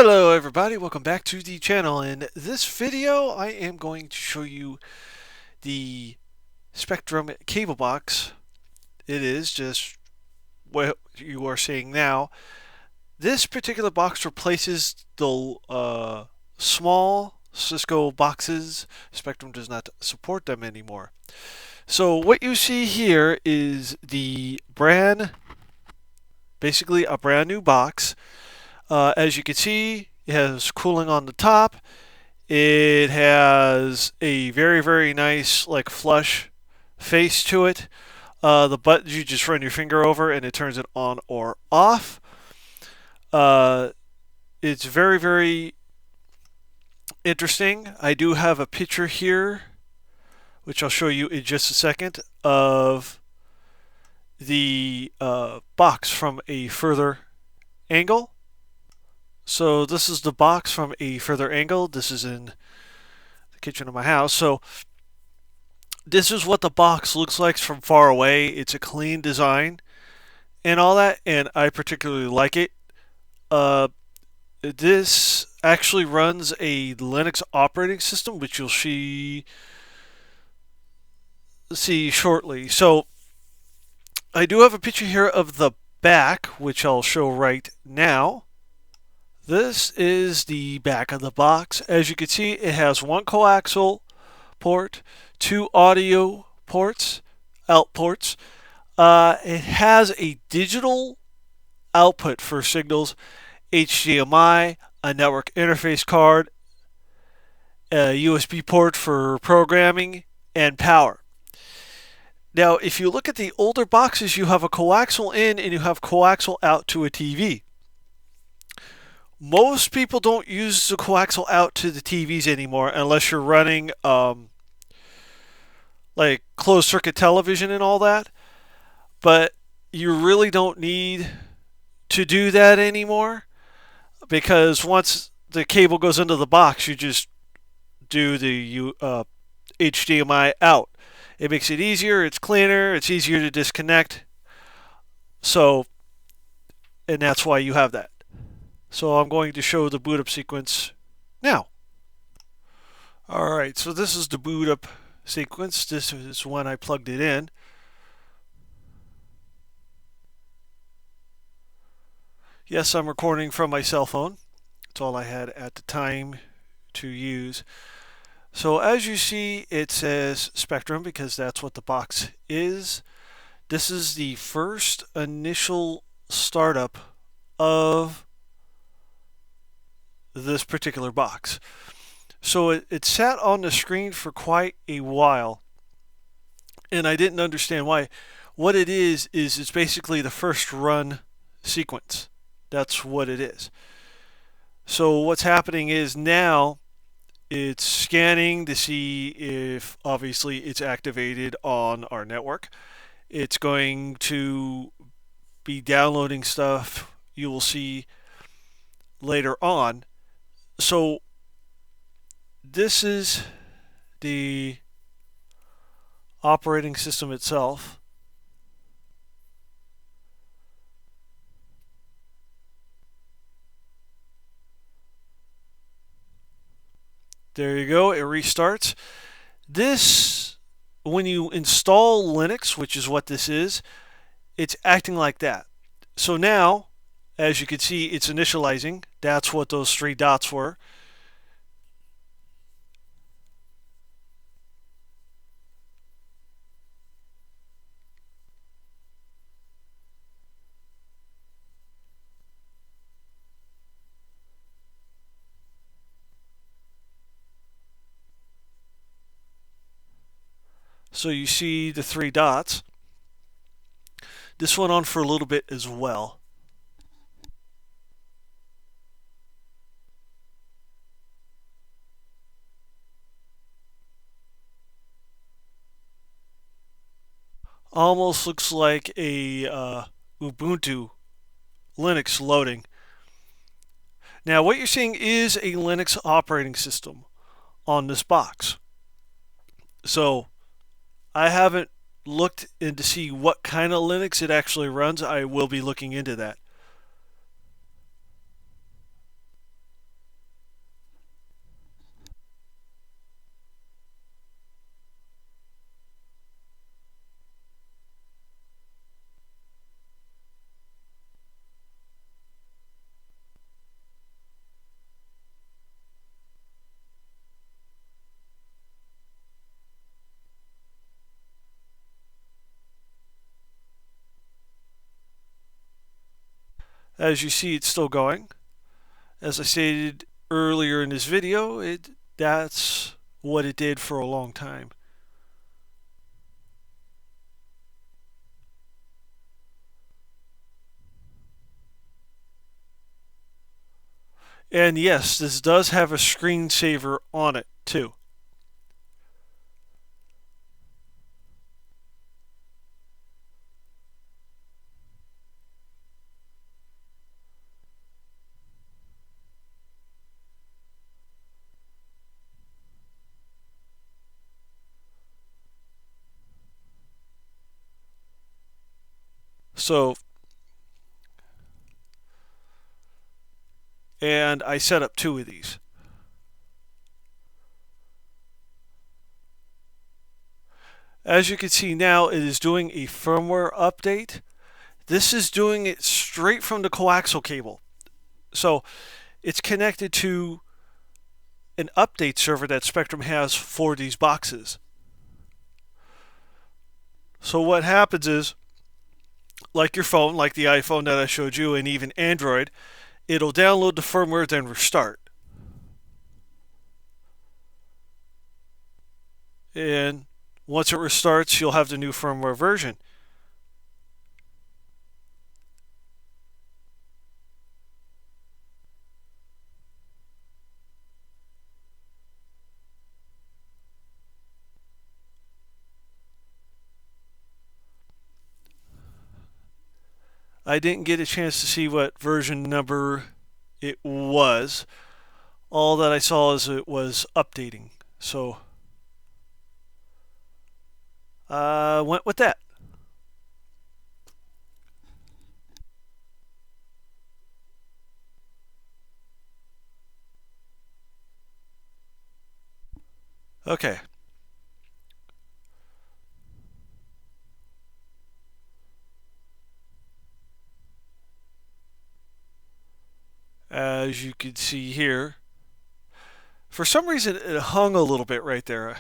Hello everybody, welcome back to the channel. In this video I am going to show you the Spectrum cable box. It is just what you are seeing now. This particular box replaces the small Cisco boxes. Spectrum does not support them anymore. So what you see here is basically a brand new box. As you can see, it has cooling on the top. It has a very nice like flush face to it. The buttons, you just run your finger over and it turns it on or off. It's very interesting. I do have a picture here, which I'll show you in just a second, of the box from a further angle. So this is the box from a further angle. This is in the kitchen of my house. So this is what the box looks like from far away. It's a clean design and all that, and I particularly like it. This actually runs a Linux operating system, which you'll see shortly. So I do have a picture here of the back, which I'll show right now. This is the back of the box. As you can see, it has one coaxial port, two audio ports, out ports. It has a digital output for signals, HDMI, a network interface card, a USB port for programming, and power. Now, if you look at the older boxes, you have a coaxial in and you have coaxial out to a TV. Most people don't use the coaxial out to the TVs anymore unless you're running like closed circuit television and all that. But you really don't need to do that anymore, because once the cable goes into the box, you just do the HDMI out. It makes it easier, it's cleaner, it's easier to disconnect. So, and that's why you have that. So I'm going to show the boot up sequence now. Alright, so this is the boot up sequence. This is when I plugged it in. Yes, I'm recording from my cell phone. That's all I had at the time to use. So as you see, it says Spectrum because that's what the box is. This is the first initial startup of this particular box. So it sat on the screen for quite a while, and I didn't understand why. What it is it's basically the first run sequence. That's what it is. So what's happening is now it's scanning to see if obviously it's activated on our network. It's going to be downloading stuff you will see later on. So this is the operating system itself. There you go, it restarts. This, when you install Linux, which is what this is, it's acting like that. So now, as you can see, it's initializing. That's what those three dots were. So you see the three dots. This went on for a little bit as well. Almost looks like a Ubuntu Linux loading. Now what you're seeing is a Linux operating system on this box. So I haven't looked in to see what kind of Linux it actually runs. I will be looking into that. As you see, it's still going. As I stated earlier in this video, that's what it did for a long time. And yes, this does have a screensaver on it too. So, and I set up 2 of these. As you can see now, it is doing a firmware update. This is doing it straight from the coaxial cable. So it's connected to an update server that Spectrum has for these boxes. So what happens is, like your phone, like the iPhone that I showed you, and even Android, it'll download the firmware, then restart. And once it restarts, you'll have the new firmware version. I didn't get a chance to see what version number it was. All that I saw is it was updating. So I went with that. Okay. As you can see here, for some reason it hung a little bit right there.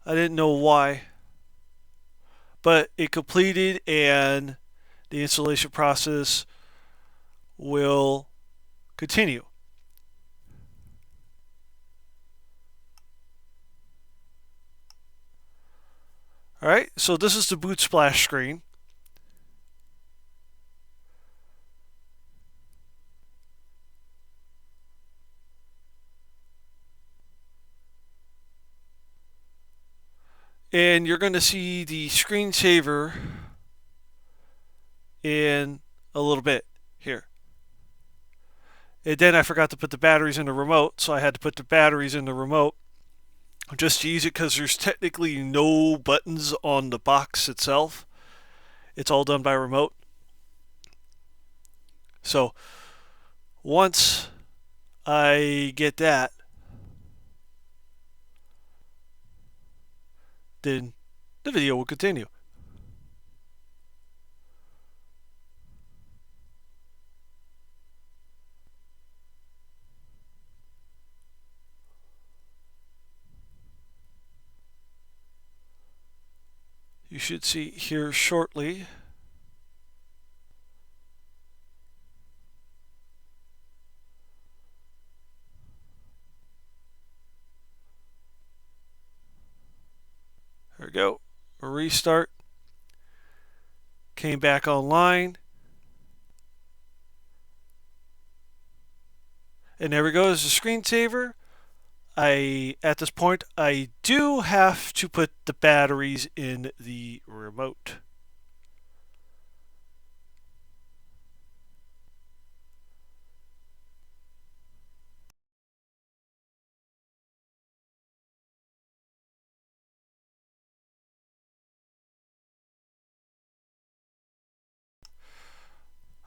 I didn't know why, but it completed and the installation process will continue. All right, so this is the boot splash screen. And you're going to see the screensaver in a little bit here. And then I forgot to put the batteries in the remote, so I had to put the batteries in the remote just to use it because there's technically no buttons on the box itself. It's all done by remote. So once I get that, then the video will continue. You should see here shortly. There we go. Restart. Came back online. And there we go. There's a screensaver. At this point, I do have to put the batteries in the remote.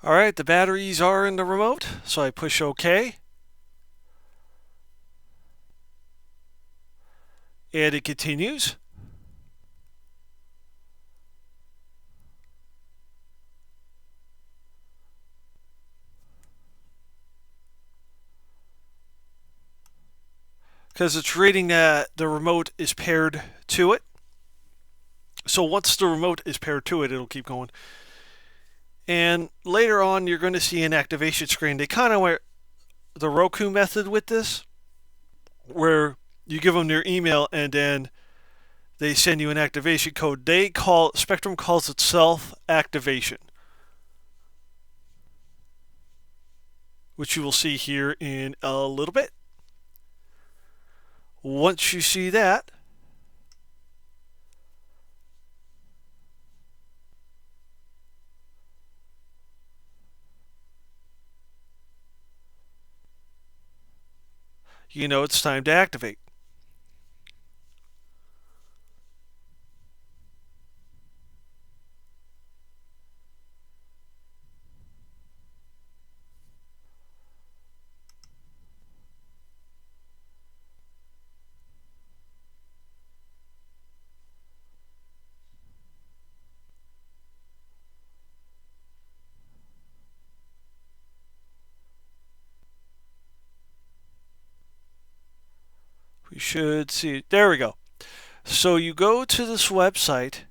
All right, the batteries are in the remote, so I push OK. And it continues. Because it's reading that the remote is paired to it. So once the remote is paired to it, it'll keep going. And later on, you're going to see an activation screen. They kind of went the Roku method with this, where you give them your email and then they send you an activation code. Spectrum calls it self-activation, which you will see here in a little bit. Once you see that, you know it's time to activate. We should see it. There we go. So you go to this website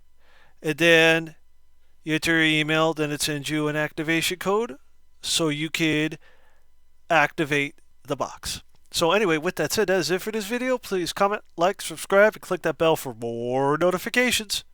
and then you enter your email, then it sends you an activation code so you could activate the box. So anyway, with that said, that is it for this video. Please comment, like, subscribe, and click that bell for more notifications.